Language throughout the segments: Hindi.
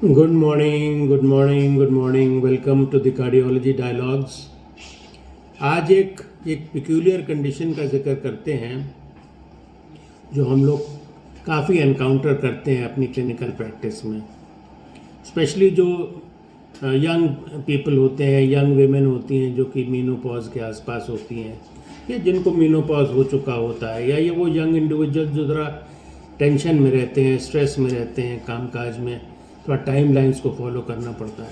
Good morning, good morning, good morning. Welcome to the cardiology dialogues. आज एक पिक्यूलियर कंडीशन का जिक्र करते हैं जो हम लोग काफ़ी एनकाउंटर करते हैं अपनी क्लिनिकल प्रैक्टिस में। स्पेशली जो यंग पीपल होते हैं, यंग वेमेन होती हैं जो कि मीनोपॉज के आसपास होती हैं या जिनको मीनोपॉज हो चुका होता है, या ये वो यंग इंडिविजुअल जो ज़रा टेंशन में रहते हैं, स्ट्रेस में रहते हैं, कामकाज में थोड़ा टाइम लाइन्स को फॉलो करना पड़ता है।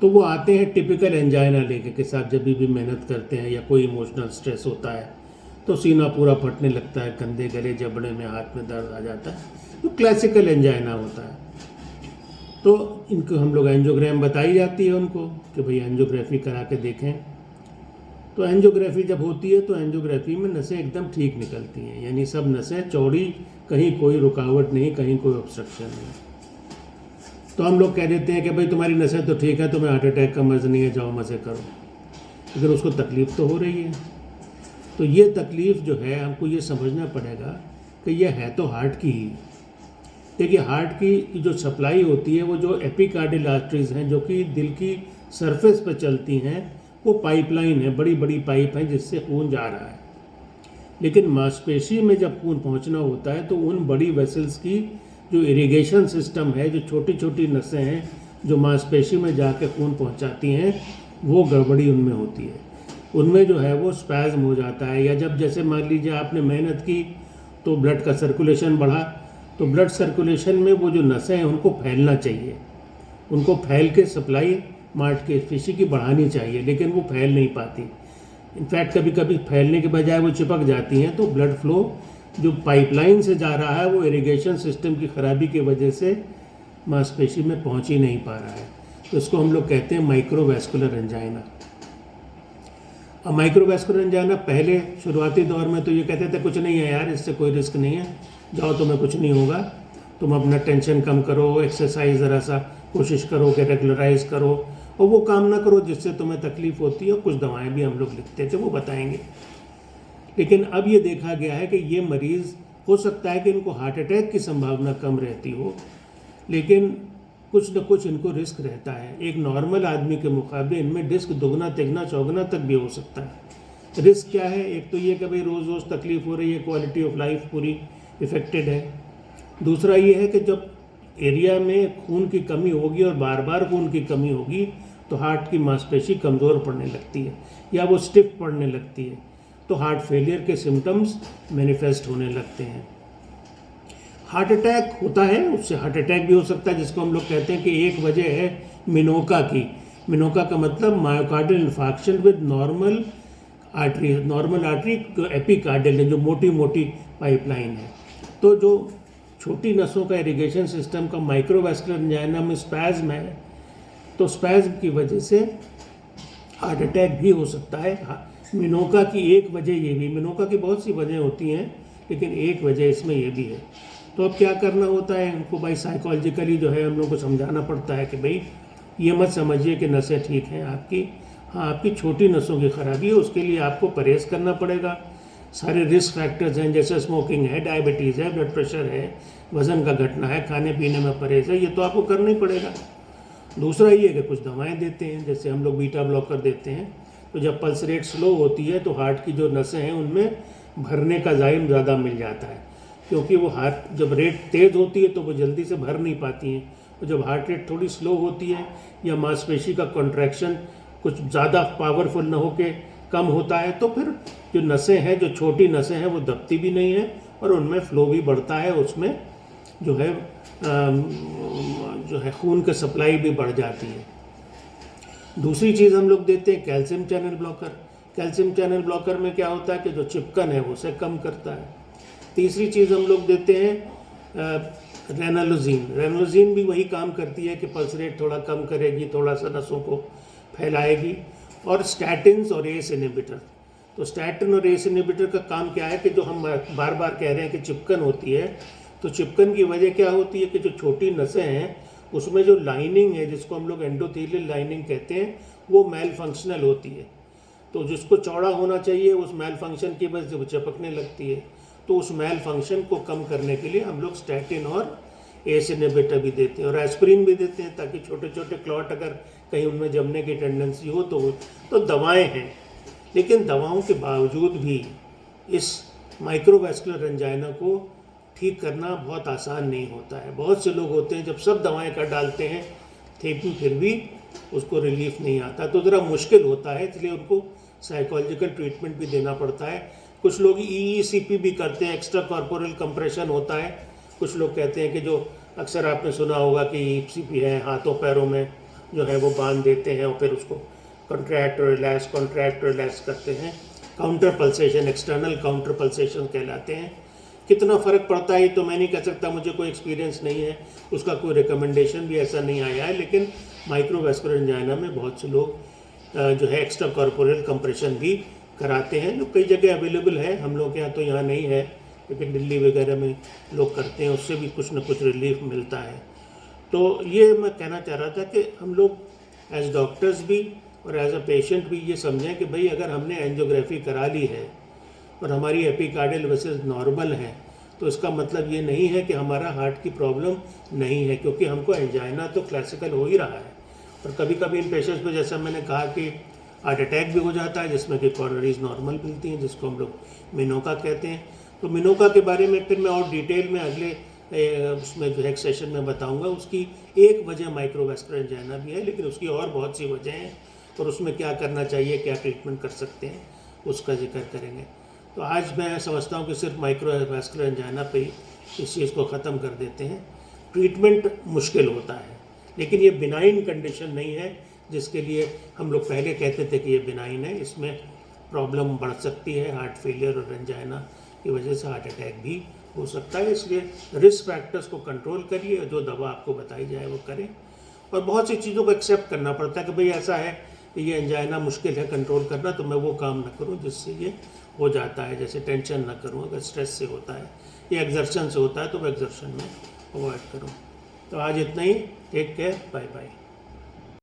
तो वो आते हैं टिपिकल एंजाइना लेके के साथ। जब भी मेहनत करते हैं या कोई इमोशनल स्ट्रेस होता है तो सीना पूरा फटने लगता है, कंधे गले जबड़े में हाथ में दर्द आ जाता है, तो क्लासिकल एंजाइना होता है। तो इनको हम लोग एंजियोग्राम बताई जाती है उनको कि भाई एंजियोग्राफी करा के देखें। तो एंजियोग्राफी जब होती है तो एंजियोग्राफी में नसें एकदम ठीक निकलती हैं, यानी सब नसें चौड़ी, कहीं कोई रुकावट नहीं, कहीं कोई ऑब्स्ट्रक्शन नहीं। तो हम लोग कह देते हैं कि भाई तुम्हारी नसें तो ठीक है, तुम्हें हार्ट अटैक का मर्ज़ नहीं है, जाओ मज़े करो। लेकिन उसको तकलीफ़ तो हो रही है। तो ये तकलीफ़ जो है हमको ये समझना पड़ेगा कि ये है तो हार्ट की ही। देखिए, हार्ट की जो सप्लाई होती है वो जो एपिकार्डियल आर्टरीज हैं जो कि दिल की सरफेस पर चलती हैं, वो पाइपलाइन है, बड़ी बड़ी पाइप है जिससे खून जा रहा है। लेकिन मांसपेशी में जब खून पहुंचना होता है तो उन बड़ी वेसल्स की जो इरिगेशन सिस्टम है, जो छोटी छोटी नसें हैं जो मांसपेशी में जाकर खून पहुंचाती हैं, वो गड़बड़ी उनमें होती है। उनमें जो है वो स्पैज़म हो जाता है। या जब जैसे मान लीजिए आपने मेहनत की तो ब्लड का सर्कुलेशन बढ़ा, तो ब्लड सर्कुलेशन में वो जो नसें हैं उनको फैलना चाहिए, उनको फैल के सप्लाई मांसपेशी की बढ़ानी चाहिए, लेकिन वो फैल नहीं पाती। इनफैक्ट कभी कभी फैलने के बजाय वो चिपक जाती हैं। तो ब्लड फ्लो जो पाइपलाइन से जा रहा है वो इरिगेशन सिस्टम की खराबी की वजह से मांसपेशी में पहुंच ही नहीं पा रहा है। तो इसको हम लोग कहते हैं माइक्रोवैस्कुलर एंजाइना। अब माइक्रोवैस्कुलर एंजाइना पहले शुरुआती दौर में तो ये कहते थे कुछ नहीं है यार, इससे कोई रिस्क नहीं है, जाओ तुम्हें कुछ नहीं होगा, तुम अपना टेंशन कम करो, एक्सरसाइज ज़रा सा कोशिश करो कि रेगुलराइज करो, और वो काम ना करो जिससे तुम्हें तकलीफ़ होती है। और कुछ दवाएं भी हम लोग लिखते थे, वो बताएंगे। लेकिन अब ये देखा गया है कि ये मरीज़ हो सकता है कि इनको हार्ट अटैक की संभावना कम रहती हो, लेकिन कुछ न कुछ इनको रिस्क रहता है। एक नॉर्मल आदमी के मुकाबले इनमें रिस्क दुगना तिगना चौगुना तक भी हो सकता है। रिस्क क्या है? एक तो ये कि भाई रोज़ रोज़ तकलीफ़ हो रही है, क्वालिटी ऑफ लाइफ पूरी इफ़ेक्टेड है। दूसरा ये है कि जब एरिया में खून की कमी होगी और बार बार खून की कमी होगी तो हार्ट की मांसपेशी कमज़ोर पड़ने लगती है या वो स्टिफ पड़ने लगती है, तो हार्ट फेलियर के सिम्टम्स मैनिफेस्ट होने लगते हैं। हार्ट अटैक होता है, उससे हार्ट अटैक भी हो सकता है, जिसको हम लोग कहते हैं कि एक वजह है मिनोका की। मिनोका का मतलब myocardial infarction with normal artery. Normal artery epicardial है, जो मोटी मोटी पाइपलाइन है। तो जो छोटी नसों का इरिगेशन सिस्टम का माइक्रोवैस्कुलर एंजाइना में स्पैज़म है, तो स्पैज़म की वजह से हार्ट अटैक भी हो सकता है। मिनोका की एक वजह ये भी, मिनोका की बहुत सी वजह होती हैं लेकिन एक वजह इसमें ये भी है। तो अब क्या करना होता है इनको? भाई साइकोलॉजिकली जो है हम लोग को समझाना पड़ता है कि भाई ये मत समझिए कि नसें ठीक हैं आपकी, हाँ आपकी छोटी नसों की खराबी है, उसके लिए आपको परहेज़ करना पड़ेगा। सारे रिस्क फैक्टर्स हैं, जैसे स्मोकिंग है, डायबिटीज़ है, ब्लड प्रेशर है, वज़न का घटना है, खाने पीने में परहेज़ है, ये तो आपको करना ही पड़ेगा। दूसरा ये है कि कुछ दवाएं देते हैं, जैसे हम लोग बीटा ब्लॉकर देते हैं। तो जब पल्स रेट स्लो होती है तो हार्ट की जो नसें हैं उनमें भरने का जाइम ज़्यादा मिल जाता है, क्योंकि वो हार्ट जब रेट तेज़ होती है तो वो जल्दी से भर नहीं पाती हैं। और जब हार्ट रेट थोड़ी स्लो होती है या मांसपेशी का कॉन्ट्रैक्शन कुछ ज़्यादा पावरफुल न होके कम होता है, तो फिर जो नसें हैं, जो छोटी नसें हैं, वो दबती भी नहीं है और उनमें फ़्लो भी बढ़ता है, उसमें जो है खून की सप्लाई भी बढ़ जाती है। दूसरी चीज़ हम लोग देते हैं calcium channel blocker. Calcium channel blocker में क्या होता है कि जो चिपकन है उसे कम करता है। तीसरी चीज़ हम लोग देते हैं रेनालोजीन। रेनालोजीन भी वही काम करती है कि पल्स रेट थोड़ा कम करेगी, थोड़ा सा नसों को फैलाएगी। और स्टैटिन्स और एस इनहिबिटर। तो स्टैटिन और एस इनहिबिटर का काम क्या है कि जो हम बार बार कह रहे हैं कि चिपकन होती है, तो चिपकन की वजह क्या होती है कि जो छोटी नसें हैं उसमें जो लाइनिंग है, जिसको हम लोग एंडोथेलियल लाइनिंग कहते हैं, वो मेल फंक्शनल होती है। तो जिसको चौड़ा होना चाहिए उस मेल फंक्शन की वजह से वो चिपकने लगती है। तो उस मेल फंक्शन को कम करने के लिए हम लोग स्टैटिन और एस इनहिबिटर भी देते हैं और एस्पिरिन भी देते हैं ताकि छोटे छोटे क्लॉट अगर कहीं उनमें जमने की टेंडेंसी हो तो दवाएं हैं। लेकिन दवाओं के बावजूद भी इस माइक्रोवैस्कुलर एंजाइना को ठीक करना बहुत आसान नहीं होता है। बहुत से लोग होते हैं जब सब दवाएं कर डालते हैं फिर भी उसको रिलीफ नहीं आता, तो ज़रा मुश्किल होता है, इसलिए उनको साइकोलॉजिकल ट्रीटमेंट भी देना पड़ता है। कुछ लोग EECP भी करते हैं, एक्स्ट्रा कॉर्पोरल कंप्रेशन होता है। कुछ लोग कहते हैं कि जो अक्सर आपने सुना होगा कि EECP है, हाथों पैरों में जो है वो बांध देते हैं और फिर उसको कॉन्ट्रैक्ट और रिलैक्स करते हैं। Counter pulsation, external counter pulsation कहलाते हैं। कितना फ़र्क पड़ता है ये तो मैं नहीं कह सकता, मुझे कोई एक्सपीरियंस नहीं है, उसका कोई रिकमेंडेशन भी ऐसा नहीं आया है। लेकिन माइक्रोवैस्कुलर एंजाइना में बहुत से लोग जो है एक्स्ट्रा कॉर्पोरल कंप्रेशन भी कराते हैं, जो कई जगह अवेलेबल है। हम लोग के यहाँ तो यहाँ नहीं है, लेकिन दिल्ली वगैरह में लोग करते हैं, उससे भी कुछ ना कुछ रिलीफ मिलता है। तो ये मैं कहना चाह रहा था कि हम लोग एज डॉक्टर्स भी और एज अ पेशेंट भी ये समझें कि भाई अगर हमने एंजियोग्राफी करा ली है और हमारी एपिकार्डियल वेसल्स नॉर्मल हैं, तो इसका मतलब ये नहीं है कि हमारा हार्ट की प्रॉब्लम नहीं है, क्योंकि हमको एंजाइना तो क्लासिकल हो ही रहा है। और कभी कभी इन पेशेंट्स पे जैसा मैंने कहा कि हार्ट अटैक भी हो जाता है, जिसमें कि कॉर्नरीज नॉर्मल मिलती हैं, जिसको हम लोग मिनोका कहते हैं। तो मिनोका के बारे में फिर मैं और डिटेल में अगले उसमें जो है एक सेशन में बताऊंगा। उसकी एक वजह माइक्रोवैस्कुलर एंजाइना भी है, लेकिन उसकी और बहुत सी वजह हैं और उसमें क्या करना चाहिए, क्या ट्रीटमेंट कर सकते हैं, उसका जिक्र करेंगे। तो आज मैं समझता हूँ कि सिर्फ माइक्रोवैस्कुलर एंजाइना पे ही इस चीज़ को ख़त्म कर देते हैं। ट्रीटमेंट मुश्किल होता है, लेकिन ये बिनाइन कंडीशन नहीं है जिसके लिए हम लोग पहले कहते थे कि ये बिनाइन है। इसमें प्रॉब्लम बढ़ सकती है, हार्ट फेलियर और एंजाइना की वजह से हार्ट अटैक भी हो सकता है। इसलिए रिस्क फैक्टर्स को कंट्रोल करिए, जो दवा आपको बताई जाए वो करें। और बहुत सी चीज़ों को एक्सेप्ट करना पड़ता है कि भाई ऐसा है कि ये एंजाइना मुश्किल है कंट्रोल करना, तो मैं वो काम ना करूँ जिससे ये हो जाता है। जैसे टेंशन ना करूँ, अगर स्ट्रेस से होता है या एग्जर्शन से होता है तो मैं एग्जर्शन में अवॉइड करूँ। तो आज इतना ही, टेक केयर, बाय बाय।